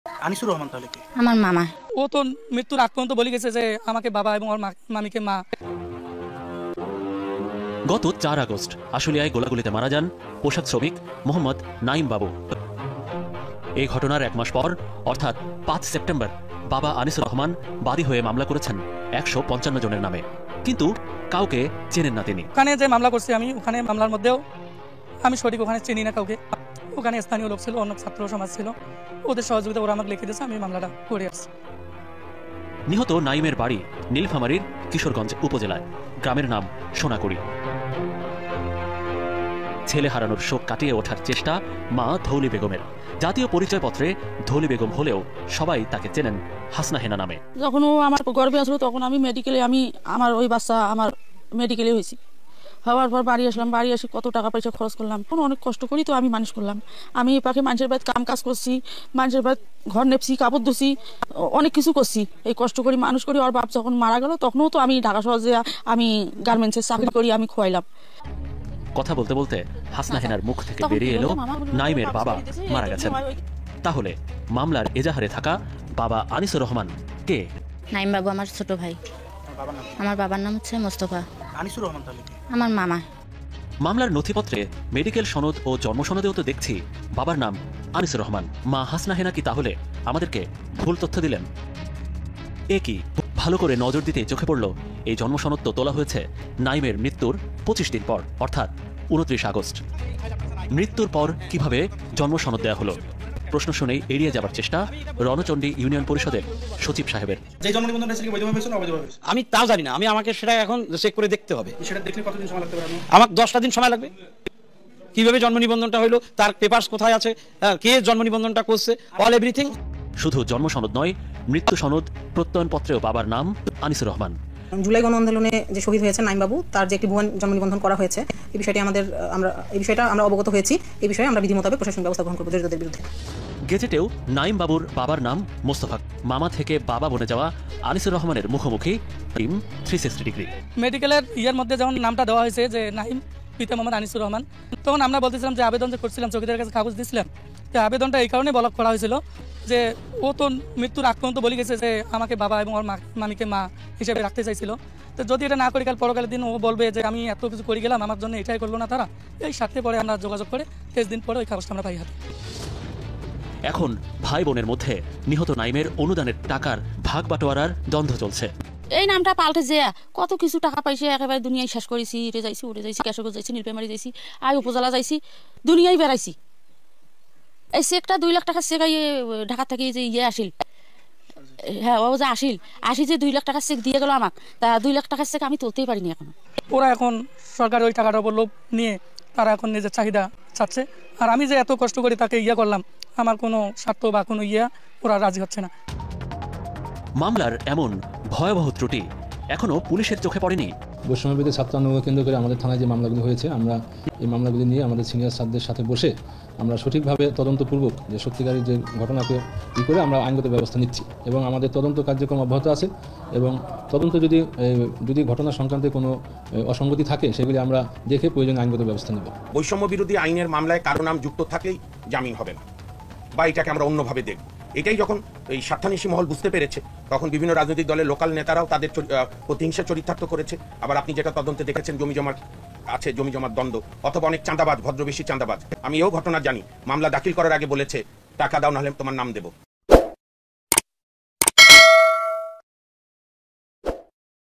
আনিসুর রহমান তাহলে কি? আমার মামা। ও তো মৃত্যুর আগ পর্যন্ত বলে গেছে যে আমাকে বাবা এবং ওর মামিকে মা। গত 4 আগস্ট আশুলিয়ায় গোলাগুলিতে মারা যান পোশাক শ্রমিক মোহাম্মদ নাইম বাবু। এই ঘটনার 1 মাস পর অর্থাৎ 5 সেপ্টেম্বর বাবা আনিসুর রহমান বাদী হয়ে মামলা করেছেন 155 জনের নামে, কিন্তু কাউকে চেনেন না তিনি। ওখানে যে মামলা করছি আমি, ওখানে মামলার মধ্যেও আমি সঠিক ওখানে চিনি না কাউকে। ওখানে স্থানীয় লোক ছিল, অন্য ছাত্র সমাজ ছিল, ওদের সহযোগিতা ওরা আমাকে লিখে দিয়েছে, আমি মামলাটা করে আসছি। নিহত নাইমের বাড়ি নীলফামারীর কিশোরগঞ্জ উপজেলায়, গ্রামের নাম সোনাকুড়ি। ছেলে হারানোর শোক কাটিয়ে ওঠার চেষ্টা মা ধৌলি বেগমের। জাতীয় পরিচয়পত্রে ধৌলি বেগম হলেও সবাই তাকে চেনেন হাসনা হেনা নামে। যখন ও আমার গর্ভে আসলো তখন আমি মেডিকেলে, আমার ওই বাচ্চা আমার মেডিকেলে হয়েছি। হওয়ার পর বাড়ি আসলাম, বাড়ি এসে কত টাকা পয়সা খরচ করলাম, অনেক কষ্ট করি তো আমি মানুষ করলাম। আমি এই পাখি মানুষের বাড়িতে কাম কাজ করছি, মানুষের বাড়ি ঘর নেপছি, কাপড় ধুছি, অনেক কিছু করছি, এই কষ্ট করি মানুষ করি। ওর বাপ যখন মারা গেল তখনও তো আমি ঢাকা শহরে আমি গার্মেন্টসের চাকরি করি, আমি খোয়াইলাম। কথা বলতে বলতে হাসনা হেনার মুখ থেকে বেরিয়ে এলো নাইমের বাবা মারা গেছেন। তাহলে মামলার এজাহারে থাকা বাবা আনিসুর রহমান কে? নাইম বাবু আমার ছোট ভাই। আমার বাবার নাম হচ্ছে মোস্তফা। আনিসুর রহমান তাহলে কি? আমার মামা। মামলার নথিপত্রে মেডিকেল সনদ ও জন্ম সনদেও তো দেখছি বাবার নাম আনিসুর রহমান। মা হাসনা হেনা কি তাহলে আমাদেরকে ভুল তথ্য দিলেন? এ কি? ভালো করে নজর দিতে চোখে পড়ল এই জন্ম সনদ তো তোলা হয়েছে নাইমের মৃত্যুর 25 দিন পর, অর্থাৎ 29 আগস্ট। মৃত্যুর পর কিভাবে জন্ম সনদ দেওয়া হলো? প্রশ্ন শুনেই এড়িয়ে যাবার চেষ্টা রণচণ্ডী ইউনিয়ন পরিষদের সচিব সাহেবের। যে জন্ম নিবন্ধনটা সেটা বৈধভাবে হয়েছে না অবৈধভাবে হয়েছে? আমি তাও জানি না, আমাকে সেটা এখন চেক করে দেখতে হবে। সেটা দেখলে কতদিন সময় লাগতে পারে? আমার 10টা দিন সময় লাগবে। কিভাবে জন্ম নিবন্ধনটা হলো, তার পেপারস কোথায় আছে, কে জন্ম নিবন্ধনটা করছে, অল এভরিথিং। শুধু জন্ম সনদ নয়, মৃত্যু সনদ প্রত্যয়নপত্রেও বাবার নাম আনিসুর রহমান। জুলাই গণ আন্দোলনে যে শহীদ হয়েছে নাইম বাবু, তার যে একটি ভুয়ো জন্ম নিবন্ধন করা হয়েছে, এই বিষয়টা আমরা অবগত হয়েছি। এই বিষয়ে আমরা বিধি মোতাবেক প্রশাসনিক ব্যবস্থা গ্রহণ করব জড়িতদের বিরুদ্ধে। গেজেটেও নাইম বাবুর বাবার নাম মোস্তফা। মামা থেকে বাবা বনে যাওয়া আনিসুর রহমানের মুখোমুখি 360 ডিগ্রি। মেডিকেলের ইয়ের মধ্যে যখন নামটা দেওয়া হয়েছে যে নাইম পিতা মোহাম্মদ আনিসুর রহমান, তখন আমরা বলতেছিলাম যে আবেদন যে করছিলাম, চৌকিদারের কাছে কাগজ দিয়েছিলাম, তো আবেদনটা এই কারণে ব্লক করা হয়েছিল যে ও তো মৃত্যুর আগ পর্যন্ত বলে গেছে যে আমাকে বাবা এবং ওর মামিকে মা হিসেবে রাখতে চাইছিল। তো যদি এটা না করি কাল পরকালের দিন ও বলবে যে আমি এত কিছু করে গেলাম, আমার জন্য এটাই করলো না তারা। এই স্বার্থে পরে আমরা যোগাযোগ করে 23 দিন পরে ওই কাগজটা আমরা পাই হাতে। এখন ভাই বোনের মধ্যে নিহত নাইমের অনুদানের টাকার ভাগ বাটোয়ারার দ্বন্দ্ব চলছে। এই নামটা পাল্টে যে কত কিছু টাকা পাইছে, একেবারে দুনিয়ায় শেষ করেছি। ইটে যাইছি, উড়ে যাইছি, কেশবগঞ্জ যাইছি, নীলফামারী যাইছি, আই উপজেলা যাইছি, দুনিয়ায় বেড়াইছি। এই চেকটা 2 লাখ টাকা চেক ঢাকা থেকে যে আসিল, হ্যাঁ ও যে আসি যে 2 লাখ টাকার চেক দিয়ে গেল আমাকে, তা 2 লাখ টাকার চেক আমি তুলতেই পারিনি এখনো। ওরা এখন সরকার ওই টাকাটার উপর লোভ নিয়ে তারা এখন নিজের চাহিদা চাচ্ছে। আর আমি যে এত কষ্ট করে তাকে করলাম, আমার কোনো স্বার্থ বা কোনো ওরা রাজি হচ্ছে না। মামলার এমন ভয়াবহ ত্রুটি এখনো পুলিশের চোখে পড়েনি। বৈষম্যবিরোধী ছাত্র আন্দোলন কেন্দ্র করে আমাদের থানায় যে মামলাগুলি হয়েছে, আমরা এই মামলাগুলি নিয়ে আমাদের সিনিয়র স্যারদের সাথে বসে আমরা সঠিকভাবে তদন্তপূর্বক যে সত্যিকারের যে ঘটনাকে করে আমরা আইনগত ব্যবস্থা নিচ্ছি এবং আমাদের তদন্ত কার্যক্রম অব্যাহত আছে। এবং তদন্ত যদি ঘটনা সংক্রান্তে কোনো অসঙ্গতি থাকে সেগুলি আমরা দেখে প্রয়োজনীয় আইনগত ব্যবস্থা নেব। বৈষম্য বিরোধী আইনের মামলায় কারো নাম যুক্ত থাকলেই জামিন হবে না, বা এটাকে আমরা অন্যভাবে দেখব। এটাই যখন এই স্বার্থান্বেষী মহল বুঝতে পেরেছে, তখন বিভিন্ন রাজনৈতিক দলের লোকাল নেতারাও তাদের প্রতিহিংসা চরিতার্থ করেছে। আবার আপনি যেটা তদন্তে দেখেছেন জমি জমার দ্বন্দ্ব, অথবা অনেক চাঁদাবাজ, ভদ্রবেশী চাঁদাবাজ। আমি এও ঘটনা জানি, মামলা দাখিল করার আগে বলেছে টাকা দাও নাহলে তোমার নাম দেবো।